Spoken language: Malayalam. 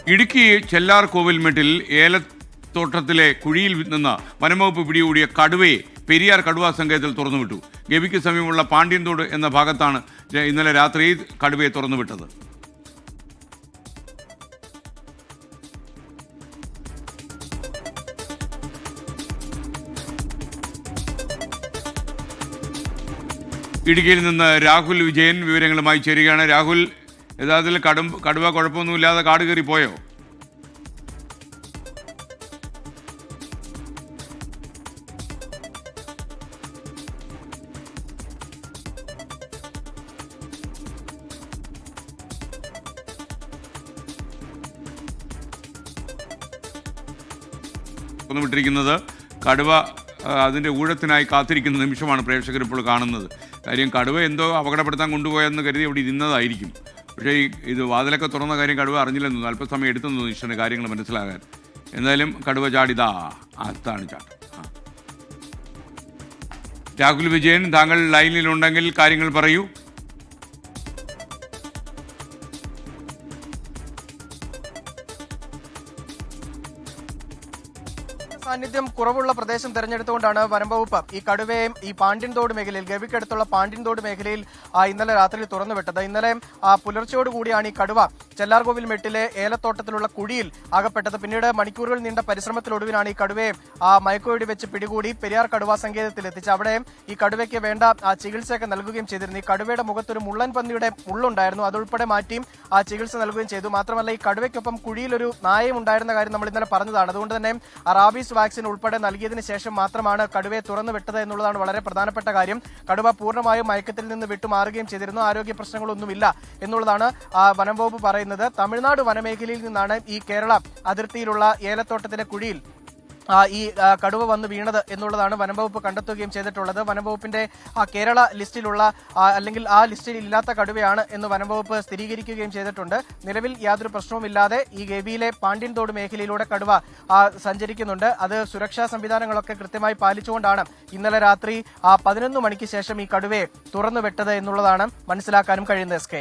ഇടുക്കി ചെല്ലാർ കോവിൽമെട്ടിൽ ഏലത്തോട്ടത്തിലെ കുഴിയിൽ നിന്ന് വനംവകുപ്പ് പിടികൂടിയ കടുവയെ പെരിയാർ കടുവാ സങ്കേതത്തിൽ തുറന്നുവിട്ടു. ഗവിക്ക് സമീപമുള്ള പാണ്ഡ്യൻതോട് എന്ന ഭാഗത്താണ് ഇന്നലെ രാത്രി കടുവയെ തുറന്നുവിട്ടത്. ഇടുക്കിയിൽ നിന്ന് രാഹുൽ വിജയൻ വിവരങ്ങളുമായി ചേരുകയാണ്. രാഹുൽ, യഥാർത്ഥത്തിൽ കടുവ കുഴപ്പമൊന്നുമില്ലാതെ കാട് കയറി പോയോ? വിട്ടിരിക്കുന്നത് കടുവ അതിൻ്റെ ഊഴത്തിനായി കാത്തിരിക്കുന്ന നിമിഷമാണ് പ്രേക്ഷകർ ഇപ്പോൾ കാണുന്നത്. കാര്യം കടുവ എന്തോ അപകടപ്പെടുത്താൻ കൊണ്ടുപോയെന്ന് കരുതി അവിടെ ഇരുന്നതായിരിക്കും. പക്ഷേ ഇത് വാതിലൊക്കെ തുറന്ന കാര്യം കടുവ അറിഞ്ഞില്ലെന്ന് തോന്നുന്നു. അല്പസമയം എടുത്തെന്ന് തോന്നുന്നു ഈശ്വരന് കാര്യങ്ങൾ മനസ്സിലാകാൻ. എന്തായാലും കടുവ ചാടിതാ അതാണ് ചാട്ടം. രാഹുൽ വിജയൻ, താങ്കൾ ലൈനിലുണ്ടെങ്കിൽ കാര്യങ്ങൾ പറയൂ. സാന്നിധ്യം കുറവുള്ള പ്രദേശം തെരഞ്ഞെടുത്തുകൊണ്ടാണ് വനംവകുപ്പ് ഈ കടുവയും ഈ പാണ്ഡ്യൻതോട് മേഖലയിൽ, ഗവിക്കടുത്തുള്ള പാണ്ഡ്യൻതോട് മേഖലയിൽ ഇന്നലെ രാത്രി തുറന്നുവിട്ടത്. ഇന്നലെ പുലർച്ചയോടുകൂടിയാണ് ഈ കടുവ ചെല്ലാർകോവിൽ മെട്ടിലെ ഏലത്തോട്ടത്തിലുള്ള കുഴിയിൽ അകപ്പെട്ടത്. പിന്നീട് മണിക്കൂറുകൾ നീണ്ട പരിശ്രമത്തിലൊടുവിനാണ് ഈ കടുവയെ മയക്കുവെടി വെച്ച് പിടികൂടി പെരിയാർ കടുവാ സങ്കേതത്തിൽ എത്തിച്ച് അവിടെ ഈ കടുവയ്ക്ക് വേണ്ട ചികിത്സയൊക്കെ നൽകുകയും ചെയ്തിരുന്നു. ഈ കടുവയുടെ മുഖത്തൊരു മുള്ളൻ പന്നിയുടെ മുള്ളുണ്ടായിരുന്നു, അതുൾപ്പെടെ മാറ്റിയും ചികിത്സ നൽകുകയും ചെയ്തു. മാത്രമല്ല ഈ കടുവയ്ക്കൊപ്പം കുഴിയിലൊരു നായയും ഉണ്ടായിരുന്ന കാര്യം നമ്മൾ ഇന്നലെ പറഞ്ഞതാണ്. അതുകൊണ്ട് തന്നെ റാബീസ് വാക്സിൻ ഉൾപ്പെടെ നൽകിയതിന് ശേഷം മാത്രമാണ് കടുവയെ തുറന്നുവിട്ടത് എന്നുള്ളതാണ് വളരെ പ്രധാനപ്പെട്ട കാര്യം. കടുവ പൂർണ്ണമായും മയക്കത്തിൽ നിന്ന് വിട്ടുമാറുകയും ചെയ്തിരുന്നു. ആരോഗ്യ പ്രശ്നങ്ങളൊന്നുമില്ല എന്നുള്ളതാണ് വനംവകുപ്പ് പറയുന്നത്. തമിഴ്നാട് വനമേഖലയിൽ നിന്നാണ് ഈ കേരള അതിർത്തിയിലുള്ള ഏലത്തോട്ടത്തിന്റെ കുഴിയിൽ ഈ കടുവ വന്ന് വീണത് എന്നുള്ളതാണ് വനംവകുപ്പ് കണ്ടെത്തുകയും ചെയ്തിട്ടുള്ളത്. വനംവകുപ്പിന്റെ കേരള ലിസ്റ്റിലുള്ള അല്ലെങ്കിൽ ആ ലിസ്റ്റിൽ ഇല്ലാത്ത കടുവയാണ് എന്ന് വനംവകുപ്പ് സ്ഥിരീകരിക്കുകയും ചെയ്തിട്ടുണ്ട്. നിലവിൽ യാതൊരു പ്രശ്നവുമില്ലാതെ ഈ ഗവിയിലെ പാണ്ഡ്യൻതോട് മേഖലയിലൂടെ കടുവ സഞ്ചരിക്കുന്നുണ്ട്. അത് സുരക്ഷാ സംവിധാനങ്ങളൊക്കെ കൃത്യമായി പാലിച്ചുകൊണ്ടാണ് ഇന്നലെ രാത്രി 11 മണിക്ക് ശേഷം ഈ കടുവയെ തുറന്നുവിട്ടത് എന്നുള്ളതാണ് മനസ്സിലാക്കാനും കഴിയുന്നത്. SK